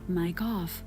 Mic off.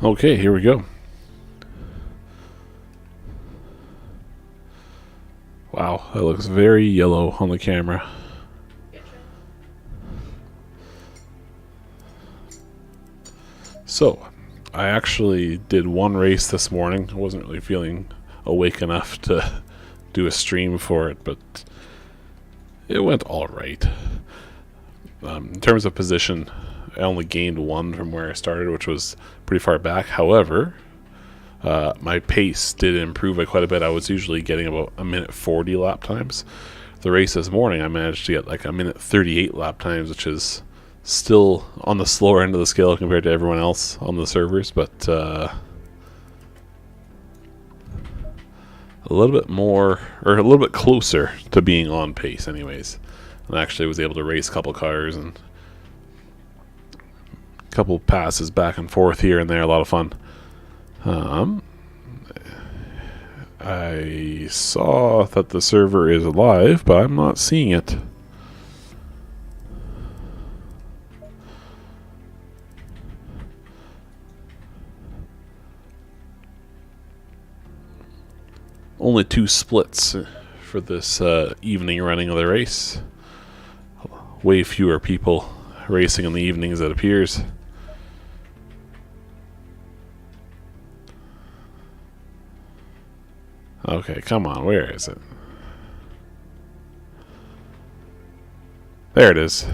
Okay, here we go. Wow, that looks very yellow on the camera. So, I actually did one race this morning. I wasn't really feeling awake enough to do a stream for it, but it went alright. In terms of position, I only gained one from where I started, which was pretty far back. However, my pace did improve by quite a bit. I was usually getting about a minute 40 lap times. The race this morning, I managed to get like a minute 38 lap times, which is still on the slower end of the scale compared to everyone else on the servers, but a little bit more, or a little bit closer to being on pace anyways. And I actually was able to race a couple cars and a couple passes back and forth here and there. A lot of fun. I saw that the server is live, but I'm not seeing it. Only 2 splits for this evening running of the race. Way fewer people racing in the evenings, it appears. Okay, come on, where is it? There it is.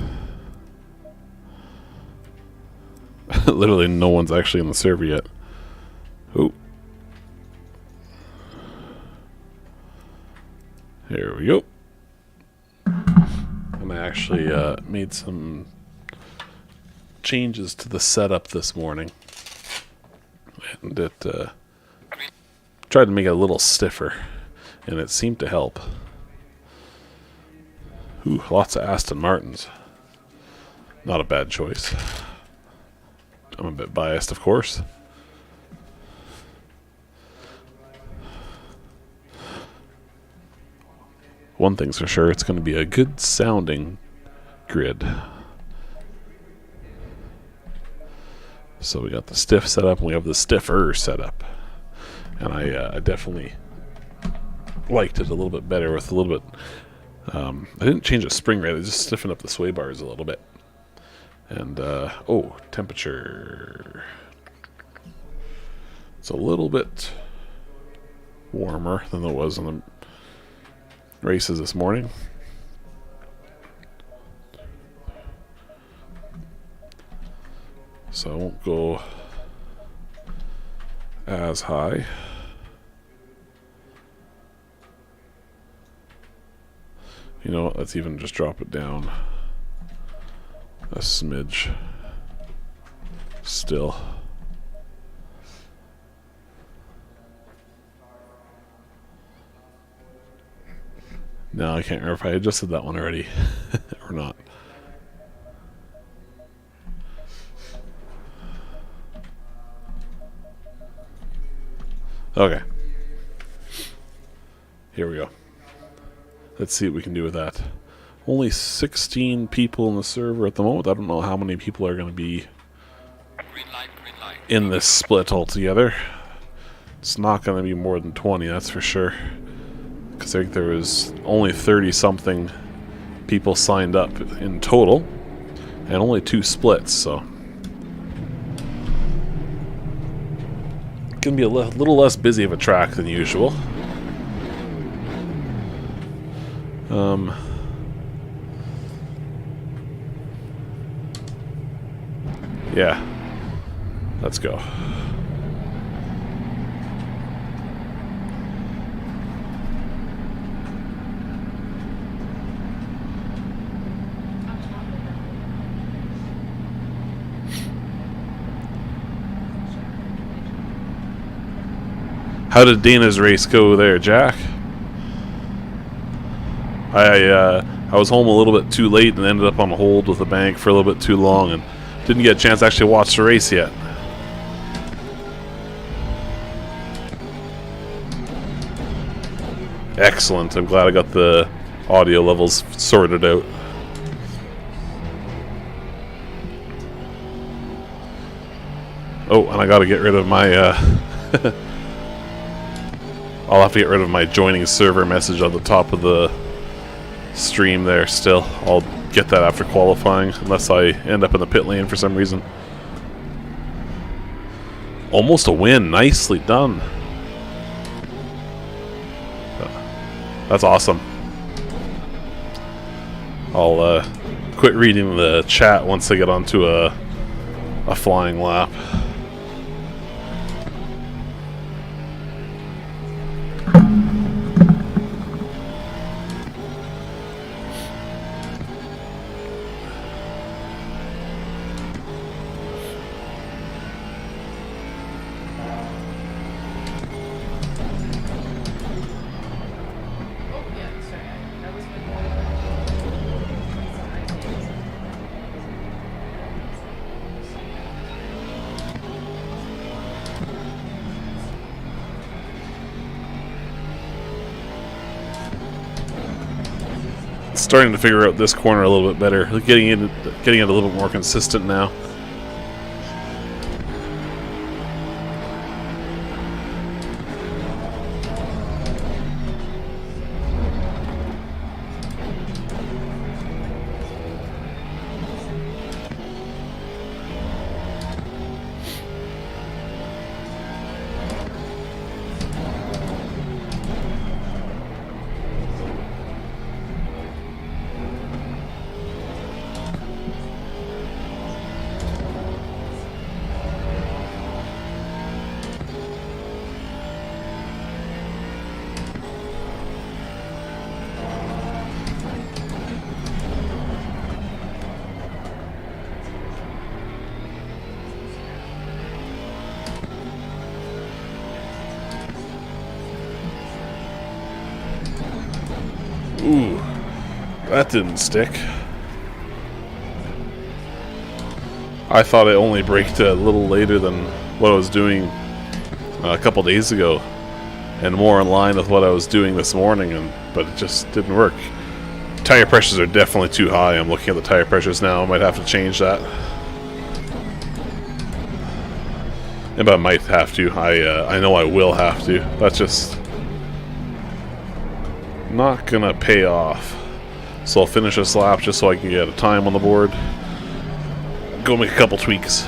Literally no one's actually in the server yet. Ooh. Here we go. And I actually made some changes to the setup this morning. And it tried to make it a little stiffer. And it seemed to help. Ooh, lots of Aston Martins. Not a bad choice. I'm a bit biased, of course. One thing's for sure, it's going to be a good sounding grid. So we got the stiff setup, and we have the stiffer setup. And I definitely liked it a little bit better with a little bit... I didn't change the spring rate, I just stiffened up the sway bars a little bit. And, oh, temperature. It's a little bit warmer than it was on the races this morning. So I won't go as high. You know what, let's even just drop it down a smidge still. No, I can't remember if I adjusted that one already or not. Okay. Here we go. Let's see what we can do with that. Only 16 people in the server at the moment. I don't know how many people are going to be in this split altogether. It's not going to be more than 20, that's for sure. Because I think there was only 30-something people signed up in total. And only 2 splits, so... Going to be a little less busy of a track than usual. Yeah. Let's go. How did Dana's race go there, Jack? I was home a little bit too late and ended up on hold with the bank for a little bit too long and didn't get a chance to actually watch the race yet. Excellent. I'm glad I got the audio levels sorted out. Oh, and I gotta get rid of my I'll have to get rid of my joining server message on the top of the stream there still. I'll get that after qualifying, unless I end up in the pit lane for some reason. Almost a win. Nicely done. That's awesome. I'll quit reading the chat once I get onto a flying lap. Starting to figure out this corner a little bit better. Getting it a little bit more consistent now. Ooh, That didn't stick. I thought it only braked a little later than what I was doing a couple days ago, and more in line with what I was doing this morning, but it just didn't work. Tire pressures are definitely too high. I'm looking at the tire pressures now. I might have to change that. But I might have to. I know I will have to. That's just not gonna pay off. So I'll finish this lap just so I can get a time on the board. Go make a couple tweaks.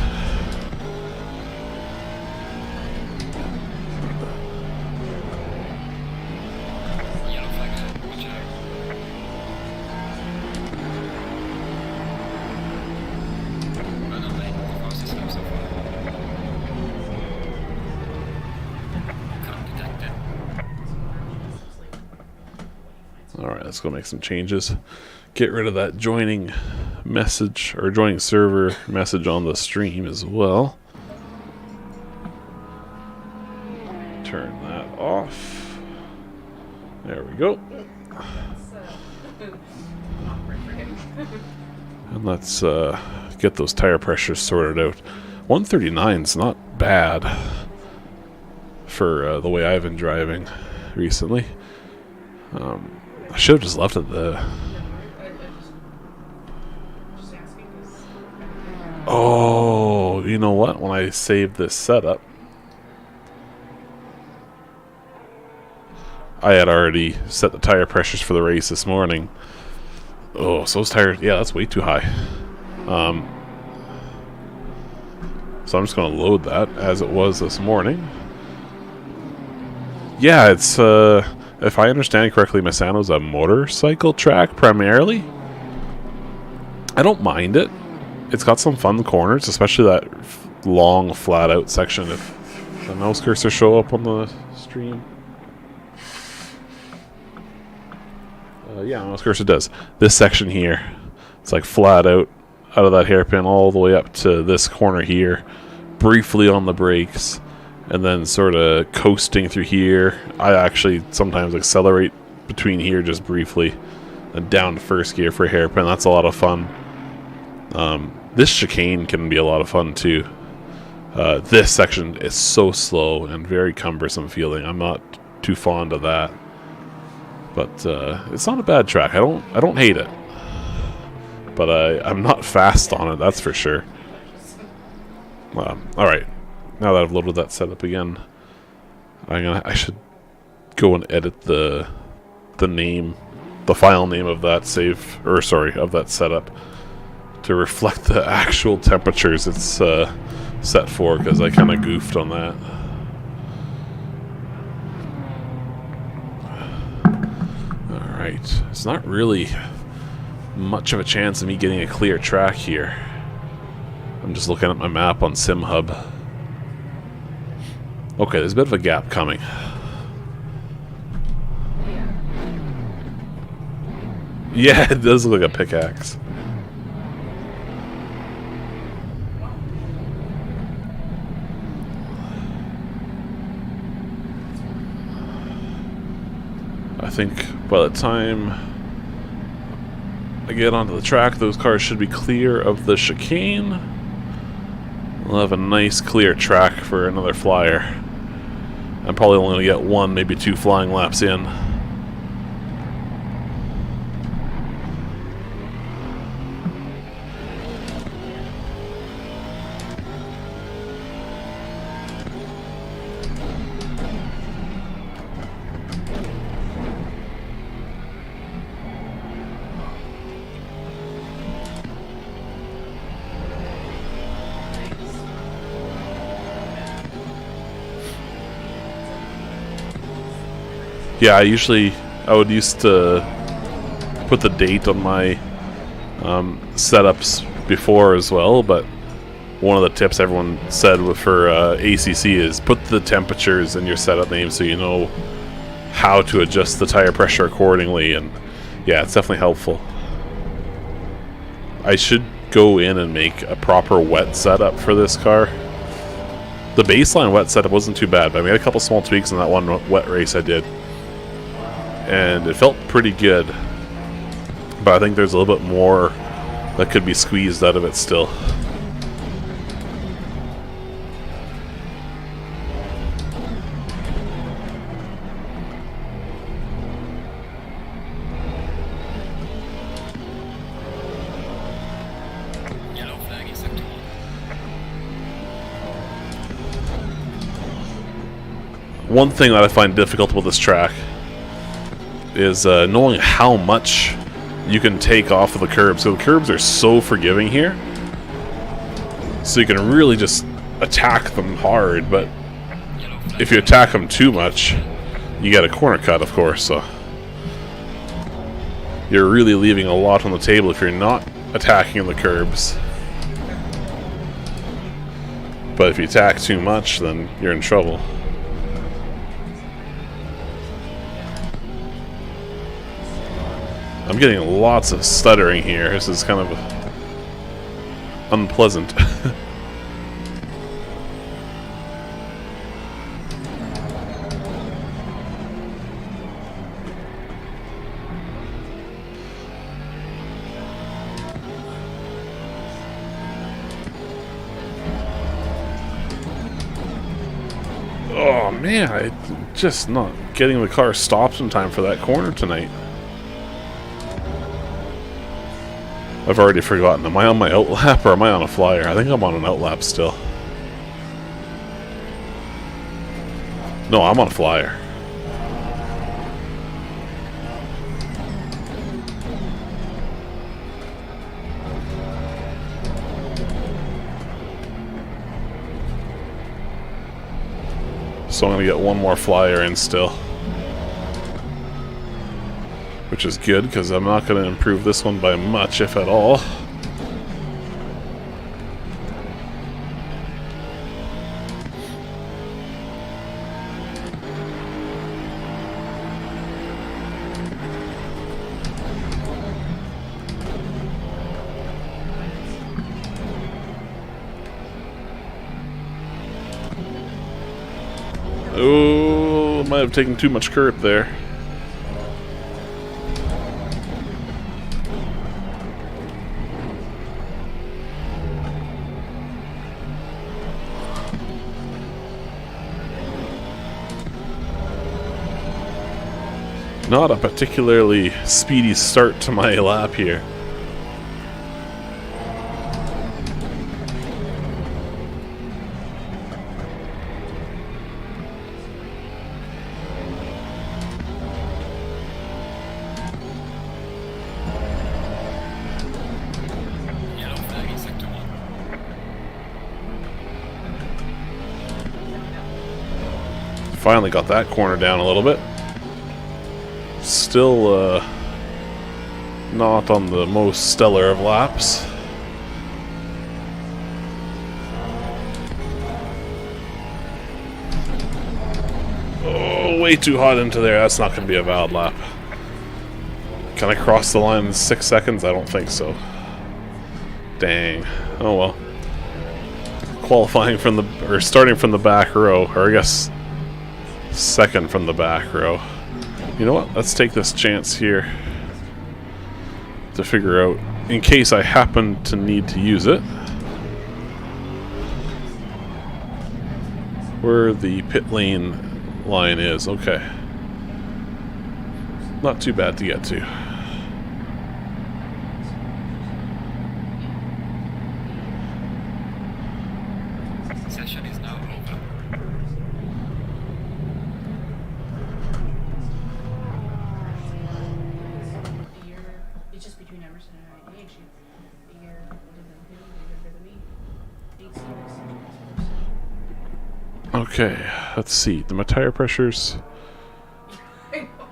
Alright, let's go make some changes. Get rid of that joining message, or joining server message on the stream as well. Turn that off. There we go. And let's get those tire pressures sorted out. 139 is not bad for the way I've been driving recently. I should have just left it the... Oh, you know what? When I saved this setup, I had already set the tire pressures for the race this morning. Oh, so those tires... Yeah, that's way too high. So I'm just going to load that as it was this morning. Yeah, it's... if I understand correctly, Misano's a motorcycle track primarily. I don't mind it. It's got some fun corners, especially that long, flat-out section. If the mouse cursor show up on the stream. Yeah, mouse cursor does. This section here, it's like flat out of that hairpin all the way up to this corner here. Briefly on the brakes. And then sort of coasting through here. I actually sometimes accelerate between here just briefly. And down to first gear for a hairpin. That's a lot of fun. This chicane can be a lot of fun too. This section is so slow and very cumbersome feeling. I'm not too fond of that. But it's not a bad track. I don't hate it. But I'm not fast on it, that's for sure. Alright. Now that I've loaded that setup again, I should go and edit the name, the file name of that save, or sorry, of that setup to reflect the actual temperatures it's set for, because I kind of goofed on that. Alright, it's not really much of a chance of me getting a clear track here. I'm just looking at my map on SimHub. Okay, there's a bit of a gap coming. Yeah, it does look like a pickaxe. I think by the time I get onto the track, those cars should be clear of the chicane. We'll have a nice clear track for another flyer. I'm probably only going to get one, maybe two flying laps in. Yeah, I would used to put the date on my setups before as well, but one of the tips everyone said for ACC is put the temperatures in your setup name so you know how to adjust the tire pressure accordingly, and yeah, it's definitely helpful. I should go in and make a proper wet setup for this car. The baseline wet setup wasn't too bad, but I made a couple small tweaks in that one wet race I did. And it felt pretty good. but I think there's a little bit more that could be squeezed out of it still. One thing that I find difficult with this track is knowing how much you can take off of the curbs. So the curbs are so forgiving here, so you can really just attack them hard, but if you attack them too much, you get a corner cut, of course, so you're really leaving a lot on the table if you're not attacking the curbs. But if you attack too much, then you're in trouble. I'm getting lots of stuttering here. This is kind of unpleasant. Oh man, I'm just not getting the car stopped in time for that corner tonight. I've already forgotten. Am I on my outlap or am I on a flyer? I think I'm on an outlap still. No, I'm on a flyer. So I'm going to get one more flyer in still. Which is good, because I'm not going to improve this one by much, if at all. Oh, might have taken too much curb there. Not a particularly speedy start to my lap here. Finally got that corner down a little bit. Still not on the most stellar of laps. Oh, way too hot into there. That's not going to be a valid lap. Can I cross the line in 6 seconds? I don't think so. Dang. Oh well. Qualifying from the, or starting from the back row, or I guess second from the back row. You know what? Let's take this chance here to figure out, in case I happen to need to use it, where the pit lane line is. Okay. Not too bad to get to. Session is now over. It's just between Emerson and IDH. You're older than me. Okay, let's see. My tire pressures,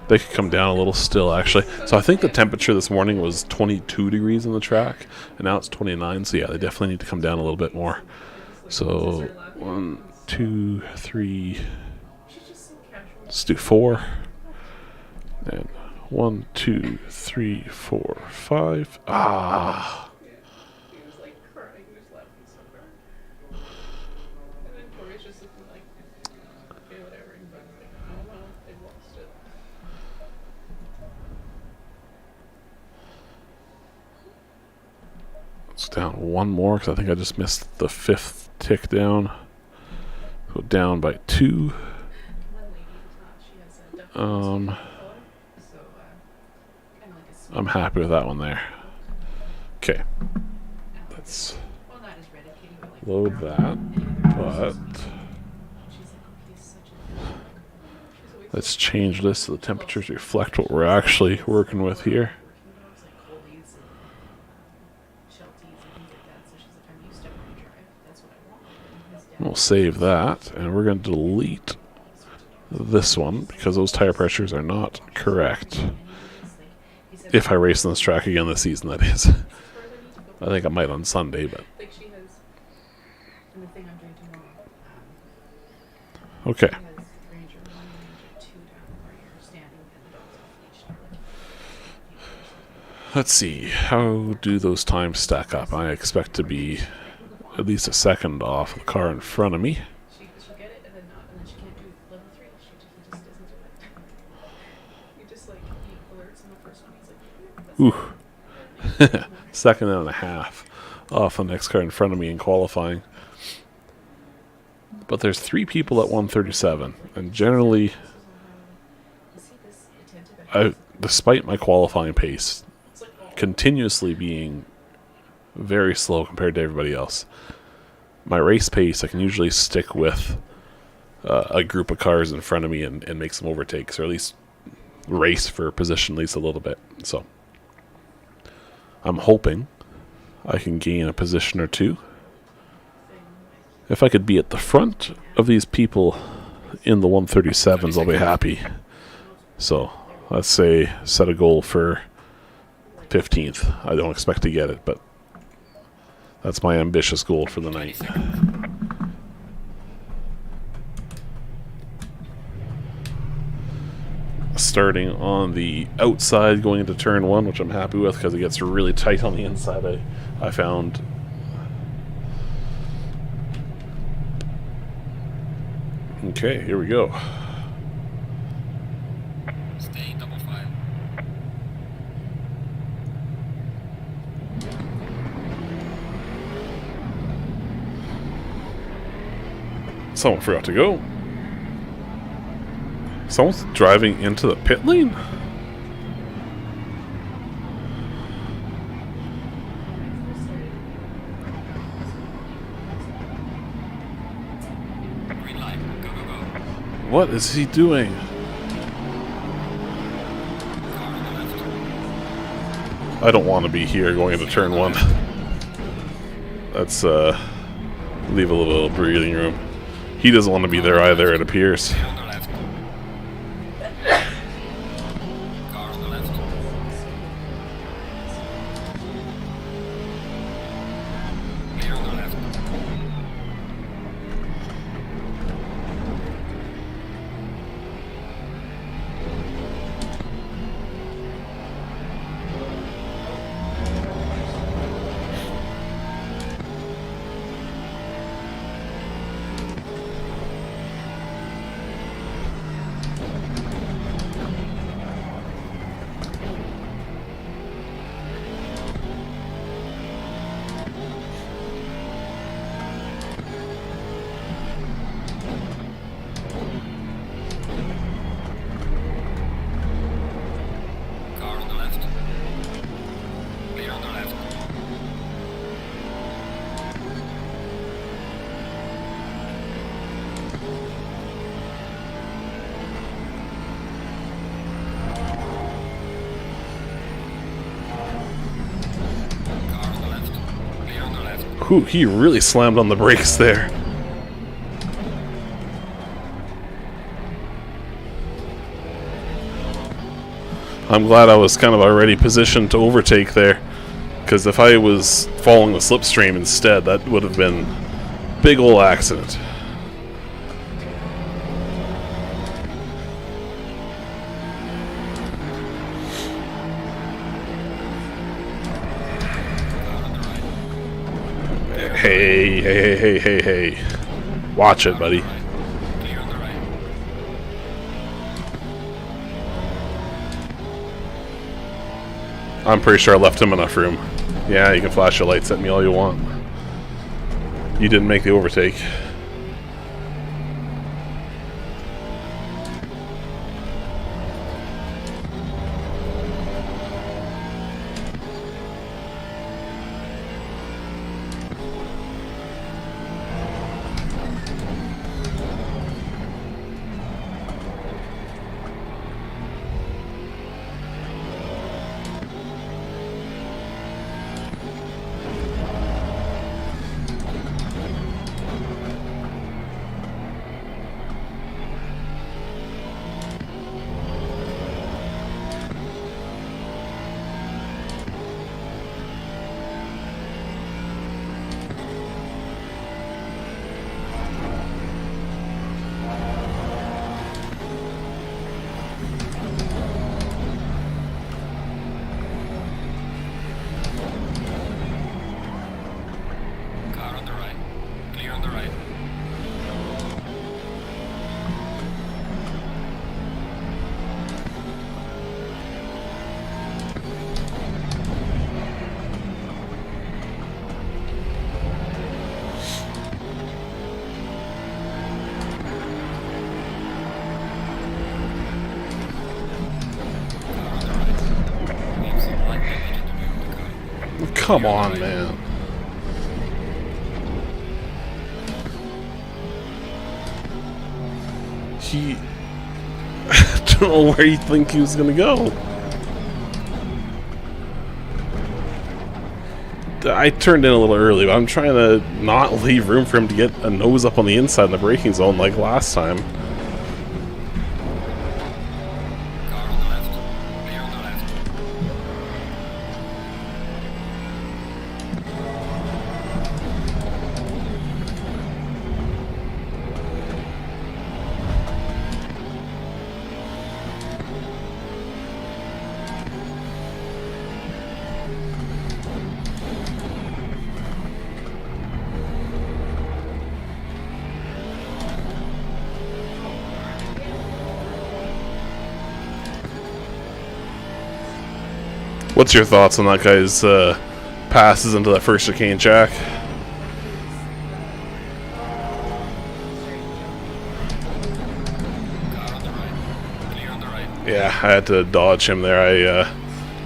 they could come down a little still, actually. So I think the temperature this morning was 22 degrees on the track, and now it's 29. So yeah, they definitely need to come down a little bit more. So 1, 2, 3. Let's do 4. And 1, 2, 3, 4, 5. Ah. It's down one more because I think I just missed the 5th tick down. Go down by 2. I'm happy with that one there. Okay. Let's load that. But let's change this so the temperatures reflect what we're actually working with here. We'll save that, and we're going to delete this one because those tire pressures are not correct. If I race on this track again this season, that is. I think I might on Sunday, but okay. Let's see. How do those times stack up? I expect to be at least a second off the car in front of me. She'll get it and then not, and then she can't do level 3. He just doesn't do it. He just like he alerts in the first one. He's like, Ooh. Second and a half off the next car in front of me in qualifying. But there's 3 people at 137, and generally, despite my qualifying pace continuously being very slow compared to everybody else, my race pace I can usually stick with a group of cars in front of me and make some overtakes, or at least race for position at least a little bit. So I'm hoping I can gain a position or 2. If I could be at the front of these people in the 137s, I'll be happy. So let's say set a goal for 15th. I don't expect to get it, but that's my ambitious goal for the night. Starting on the outside going into turn 1, which I'm happy with because it gets really tight on the inside, I found. Okay, here we go. Stay double 5. Someone forgot to go. Someone's driving into the pit lane? Green light. Go, go, go. What is he doing? Car on the left. I don't want to be here going into turn 1. Let's leave a little breathing room. He doesn't want to be there either, it appears. Clear on the left. Car on the left. Clear on the left. Car on the left. Clear on the left. Car on the left. Clear on the left. Whew, he really slammed on the brakes there. I'm glad I was kind of already positioned to overtake there, because if I was following the slipstream instead, that would have been a big ol' accident. Hey, hey, hey, hey, hey, hey. Watch it, buddy. Clear on the right. I'm pretty sure I left him enough room. Yeah, you can flash your lights at me all you want. You didn't make the overtake. Car on the right. Clear on the right. Car on the right. Leave some light damage at the rear of the car. Come on, man. I don't know where you think he was gonna go. I turned in a little early, but I'm trying to not leave room for him to get a nose up on the inside in the braking zone like last time. Car on the left. Clear on the left. What's your thoughts on that guy's passes into that first chicane, Jack? Car on the right. Clear on the right. Yeah, I had to dodge him there. I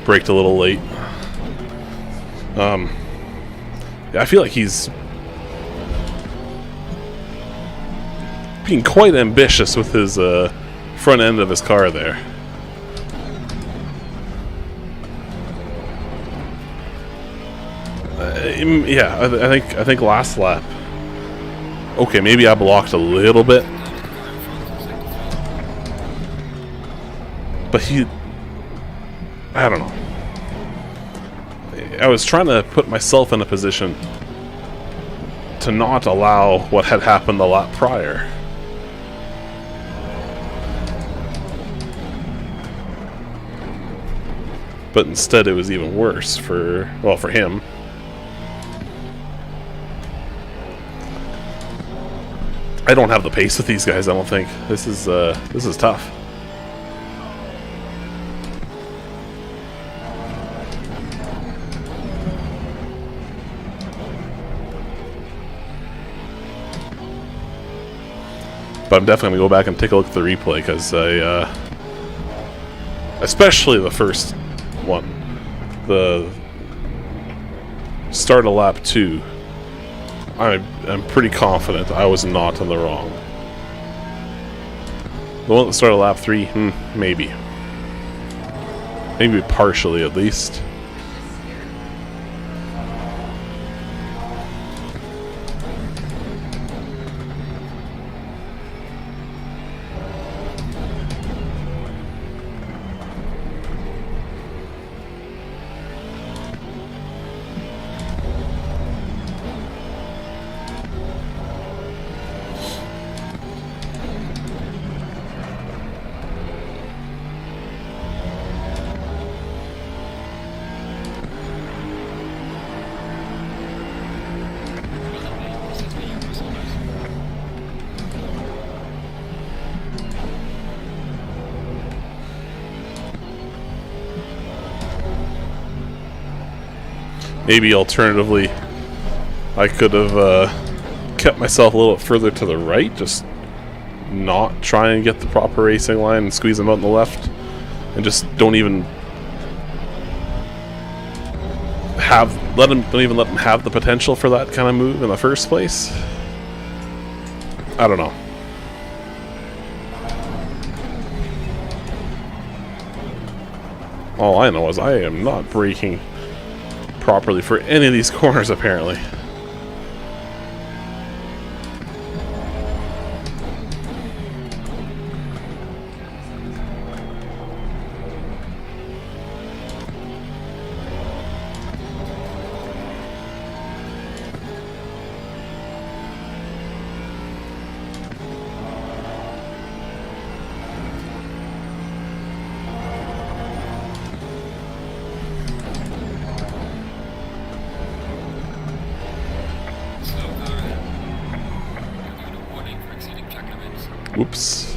braked a little late. Yeah, I feel like he's being quite ambitious with his front end of his car there. Yeah, I think last lap. Okay, maybe I blocked a little bit, but I don't know. I was trying to put myself in a position to not allow what had happened the lap prior. But instead it was even worse for him. I don't have the pace with these guys, I don't think. This is tough. But I'm definitely going to go back and take a look at the replay, because especially the first one. The start of lap 2. I'm pretty confident I was not in the wrong. The one that started lap 3, maybe. Maybe partially at least. Maybe alternatively, I could have kept myself a little bit further to the right, just not try and get the proper racing line and squeeze them out on the left, and just don't even don't even let them have the potential for that kind of move in the first place. I don't know. All I know is I am not braking properly for any of these corners, apparently. Whoops.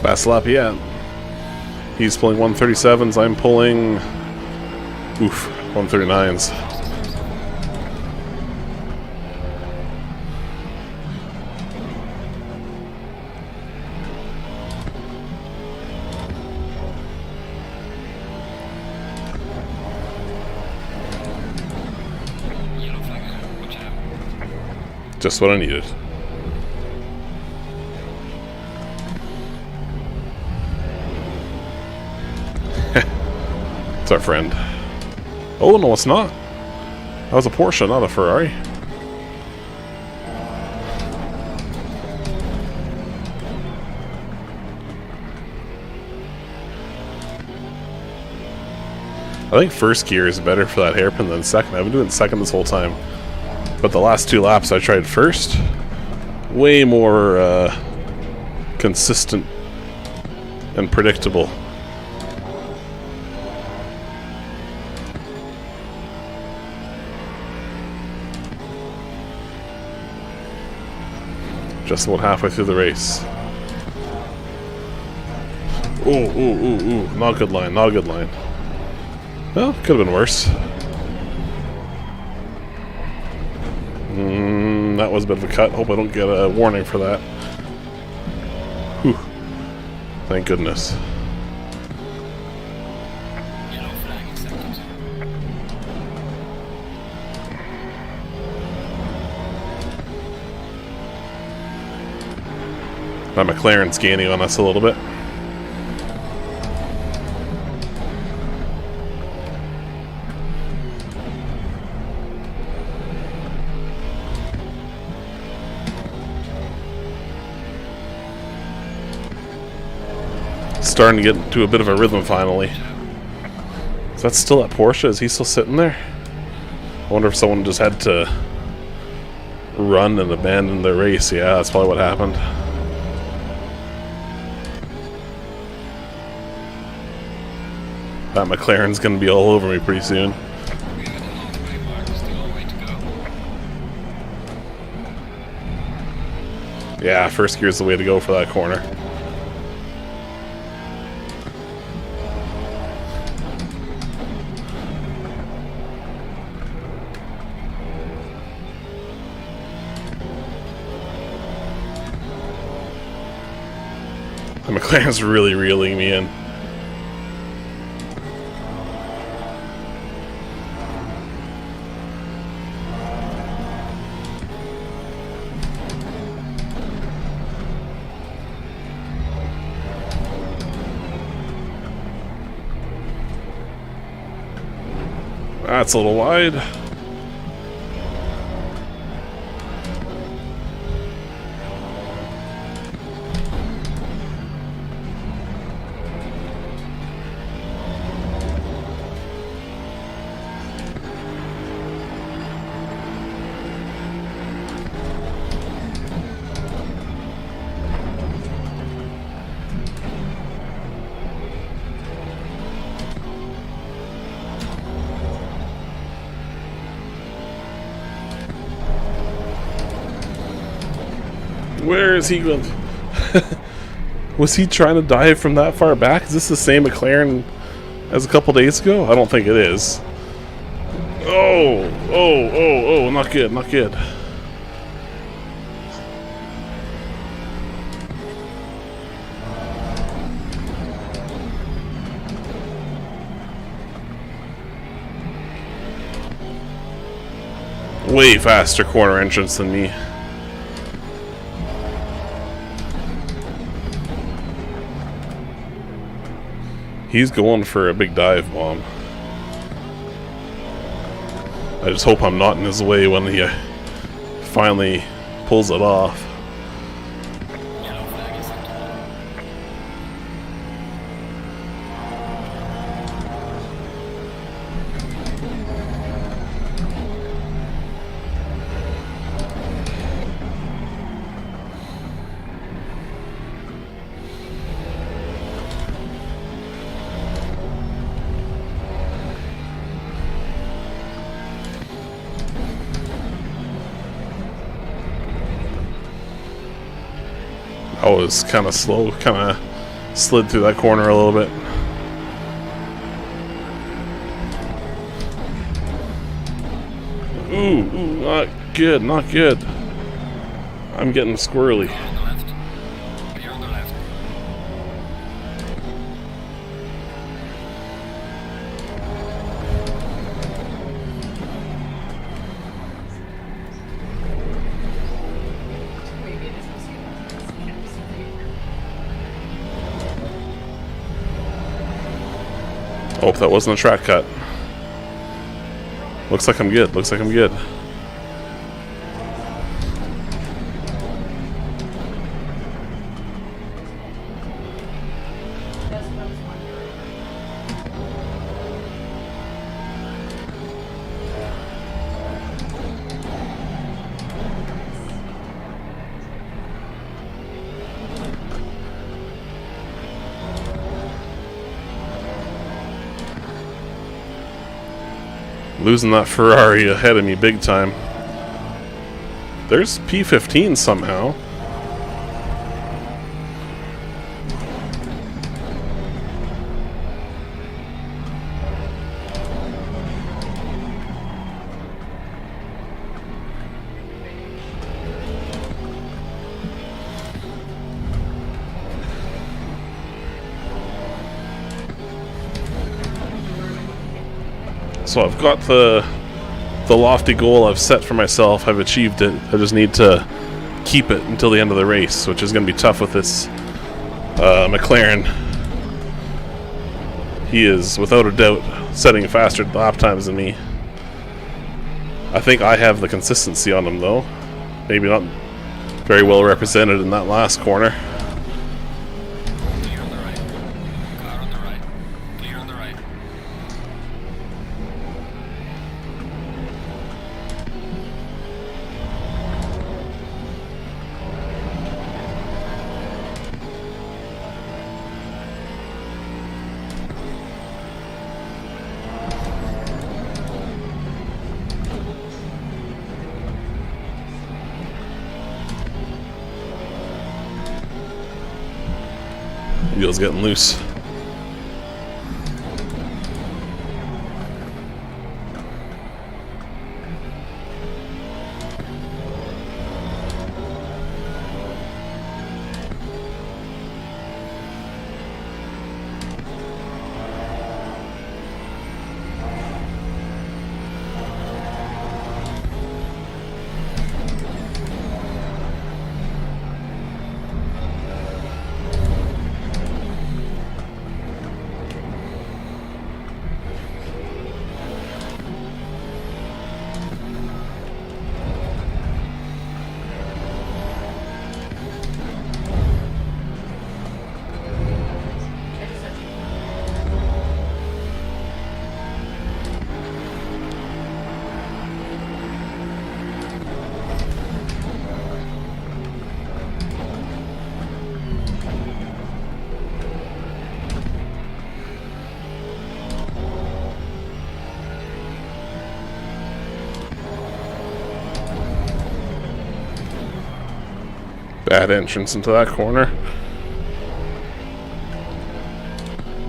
Fast lap, yeah. He's pulling 137s, I'm pulling 139s. Yellow flag, watch out. Just what I needed. It's our friend. Oh, no, it's not. That was a Porsche, not a Ferrari. I think first gear is better for that hairpin than second. I've been doing second this whole time. But the last two laps I tried first. Way more consistent and predictable. Just about halfway through the race. Ooh. Not a good line, not a good line. Well, could have been worse. That was a bit of a cut. Hope I don't get a warning for that. Whew. Thank goodness. Yellow flag accepted. My McLaren's gaining on us a little bit. starting to get into a bit of a rhythm finally. Is that still at Porsche? Is he still sitting there? I wonder if someone just had to run and abandon their race. Yeah, that's probably what happened. That McLaren's gonna be all over me pretty soon. We had a long way, Mark. Still a way to go. Yeah, first gear's the way to go for that corner. The McLaren's really reeling me in. That's a little wide. Where is he going? Was he trying to dive from that far back? Is this the same McLaren as a couple days ago? I don't think it is. Oh, not good, not good. Way faster corner entrance than me. He's going for a big dive bomb. I just hope I'm not in his way when he finally pulls it off. Yellow flag is set. I was kind of slow, kind of slid through that corner a little bit. Ooh, not good, not good. I'm getting squirrely. On the left. Clear on the left. Maybe it is supposed to be can't be super. Oh, that wasn't a track cut. Looks like I'm good, looks like I'm good. That's what I was wondering. Losing that Ferrari ahead of me big time. There's P15 somehow. So I've got the lofty goal I've set for myself. I've achieved it. I just need to keep it until the end of the race, which is going to be tough with this McLaren. He is, without a doubt, setting faster lap times than me. I think I have the consistency on him, though. Maybe not very well represented in that last corner. Clear on the right. Wheels getting loose. I just have to. Bad entrance into that corner.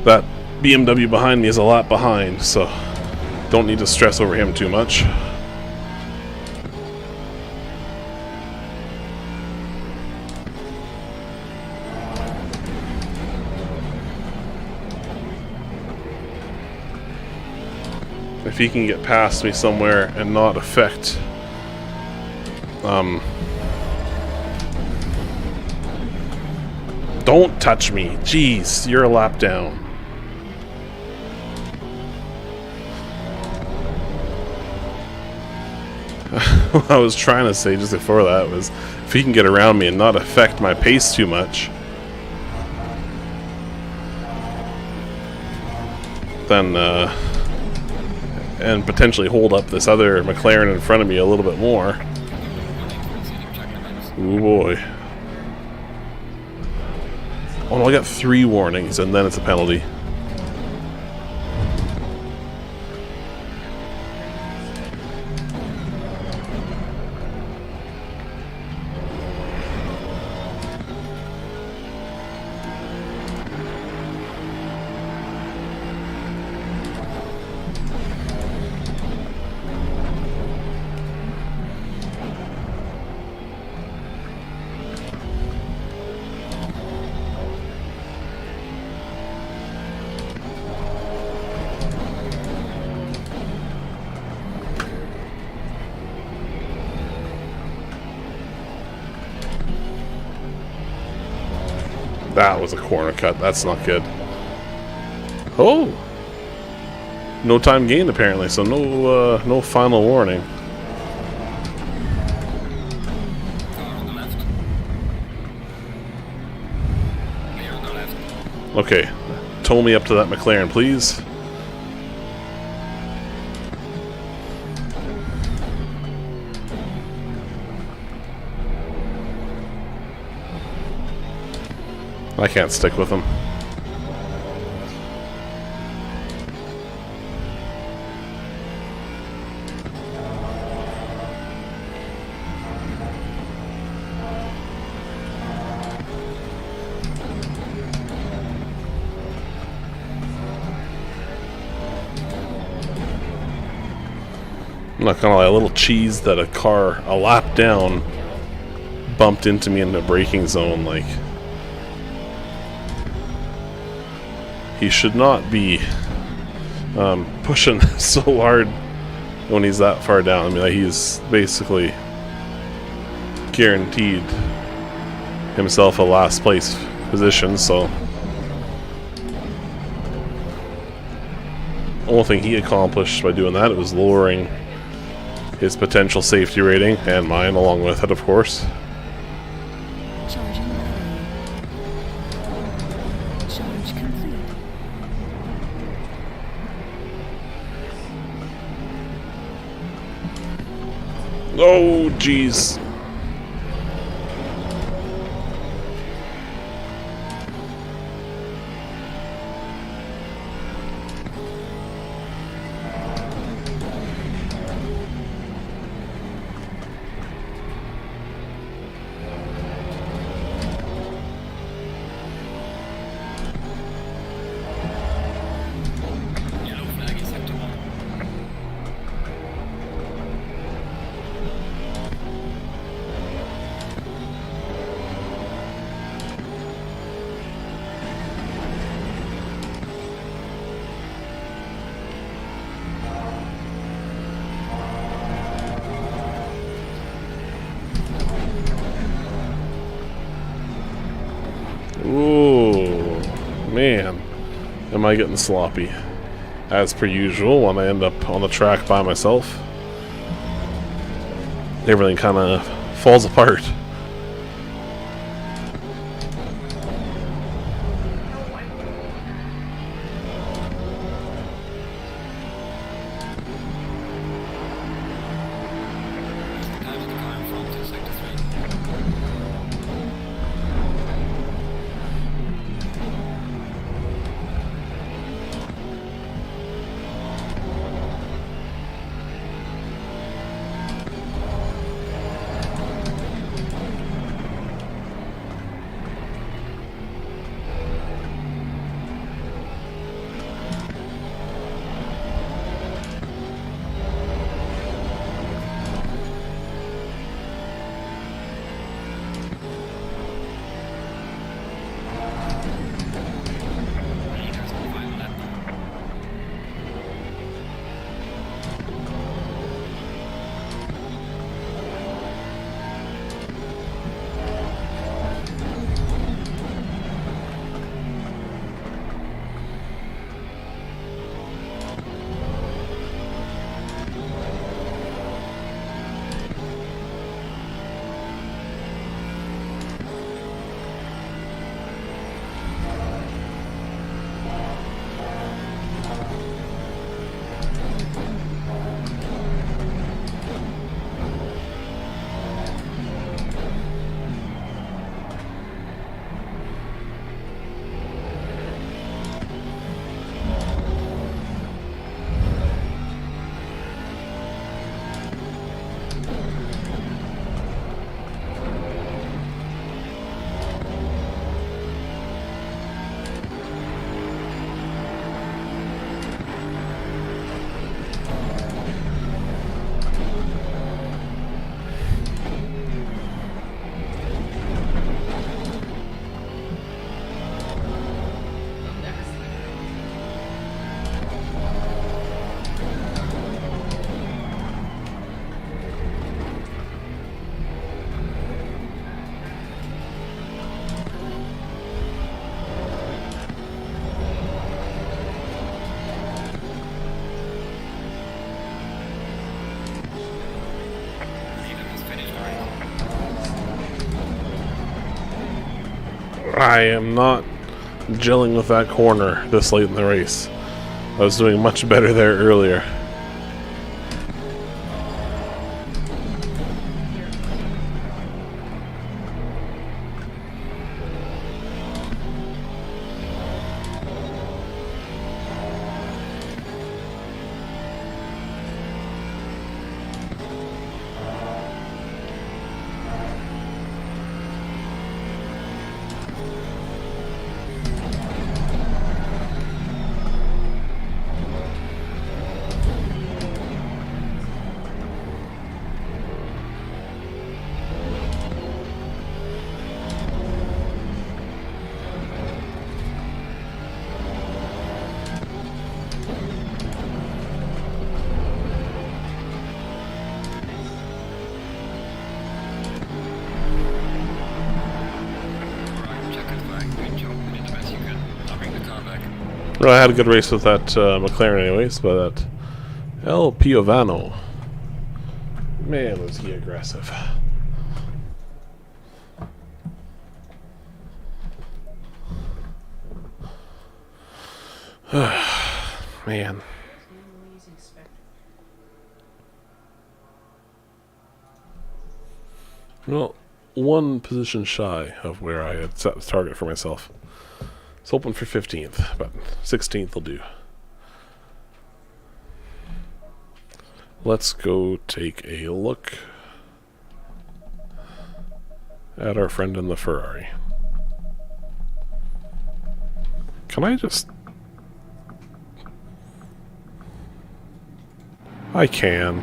That BMW behind me is a lot behind, so don't need to stress over him too much. If he can get past me somewhere and not affect don't touch me. Jeez, you're a lap down. What I was trying to say just before that was if he can get around me and not affect my pace too much, then and potentially hold up this other McLaren in front of me a little bit more. Ooh boy. Oh no, I got 3 warnings and then it's a penalty. That was a corner cut. That's not good. Oh! No time gained apparently, so no final warning. On the left. Clear on the left. Okay. Tow me up to that McLaren, please. I can't stick with him. I'm not gonna lie, a little cheese that a car a lap down bumped into me in the braking zone. Like, he should not be pushing so hard when he's that far down. I mean, like, he's basically guaranteed himself a last place position, so the only thing he accomplished by doing that was lowering his potential safety rating, and mine along with it, of course. Charging battery. Charge complete. Oh, jeez. I getting sloppy. As per usual, when I end up on the track by myself, everything kind of falls apart. Now the car in front is sector 3. Leaders on final lap. Leader has finished the race. I am not gelling with that corner this late in the race. I was doing much better there earlier. Alright, check it back. Good job. You did the best you could. I'll bring the car back. Well, I had a good race with that McLaren anyways, but that El Piovano. Man, was he aggressive. Man. Well, one position shy of where I had set the target for myself. It's hoping for 15th, but 16th will do. Let's go take a look at our friend in the Ferrari. Can I just... I can.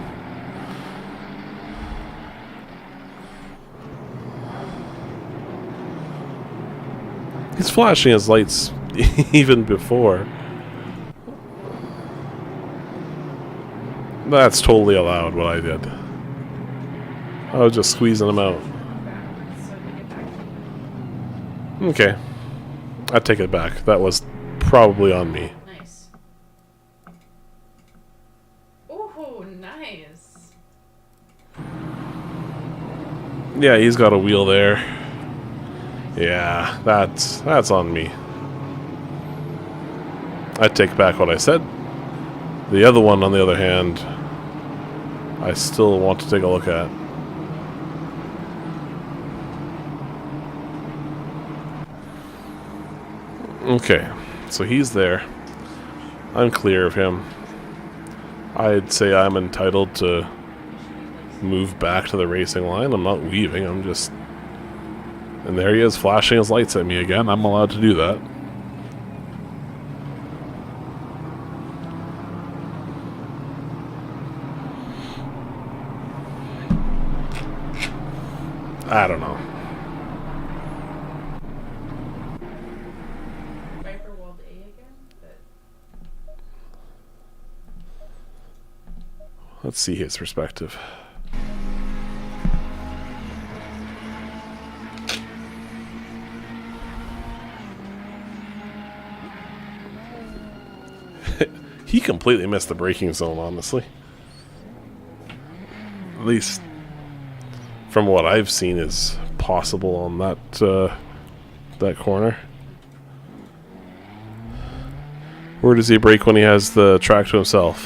He's flashing his lights even before. That's totally allowed, what I did. I was just squeezing him out. Okay. I take it back. That was probably on me. Nice. Ooh, nice. Yeah, he's got a wheel there. Yeah, that's on me. I take back what I said. The other one, on the other hand, I still want to take a look at. Okay, so he's there. I'm clear of him. I'd say I'm entitled to move back to the racing line. I'm not leaving, I'm just... And there he is, flashing his lights at me again. I'm allowed to do that. I don't know. Viper walled A again, but Let's see his perspective. He completely missed the braking zone, honestly. At least from what I've seen is possible on that corner. Where does he brake when he has the track to himself?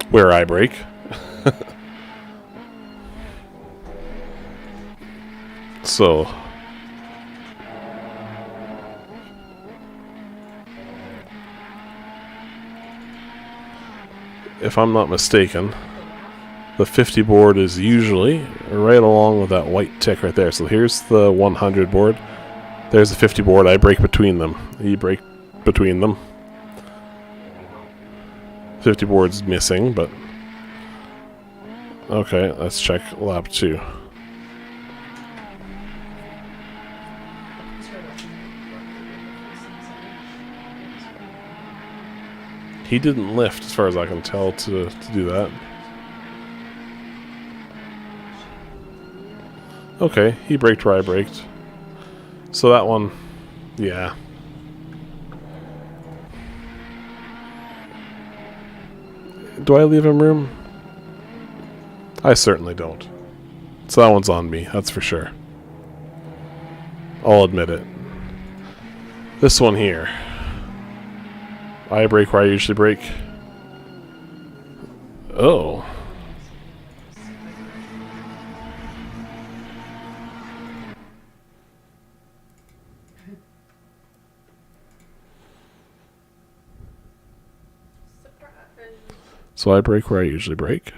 Where I brake. So if I'm not mistaken, the 50 board is usually right along with that white tick right there. So here's the 100 board. There's the 50 board. I brake between them. He brake between them. 50 board's missing, but... Okay, let's check lap 2. He didn't lift, as far as I can tell, to do that. Okay, he braked where I braked. So that one, yeah. Do I leave him room? I certainly don't. So that one's on me, that's for sure. I'll admit it. This one here. I brake where I usually brake. Oh. So I brake where I usually brake.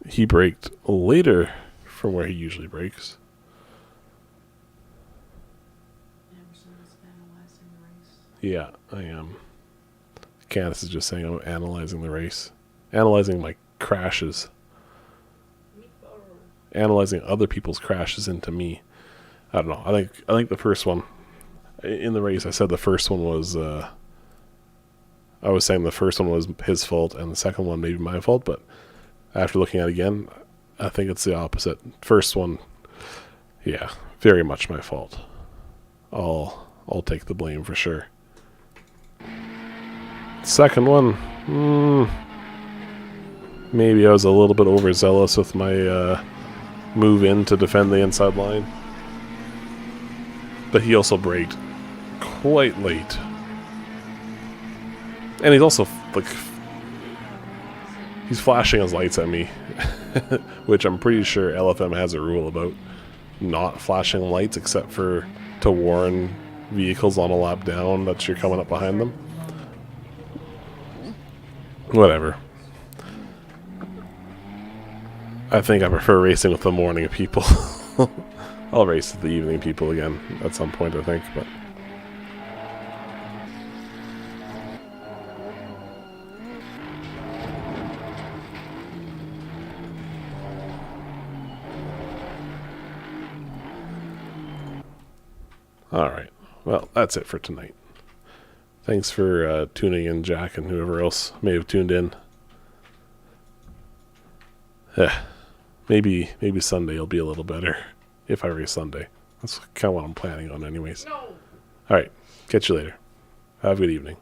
He braked later from where he usually brakes. Yeah, I am. Candace is just saying I'm analyzing the race. Analyzing my crashes. Analyzing other people's crashes into me. I don't know. I think the first one in the race, I said the first one was I was saying the first one was his fault and the second one maybe my fault, but after looking at it again, I think it's the opposite. First one, yeah, very much my fault. I'll take the blame for sure. Second one, maybe I was a little bit overzealous with my move in to defend the inside line. But he also braked quite late. And he's also, like, he's flashing his lights at me. Which I'm pretty sure LFM has a rule about not flashing lights except for to warn vehicles on a lap down that you're coming up behind them. Whatever. I think I prefer racing with the morning people. I'll race with the evening people again at some point, I think, but... Alright. Well, that's it for tonight. Thanks for tuning in, Jack, and whoever else may have tuned in. maybe Sunday will be a little better if I race Sunday. That's kind of what I'm planning on anyways. No. All right. Catch you later. Have a good evening.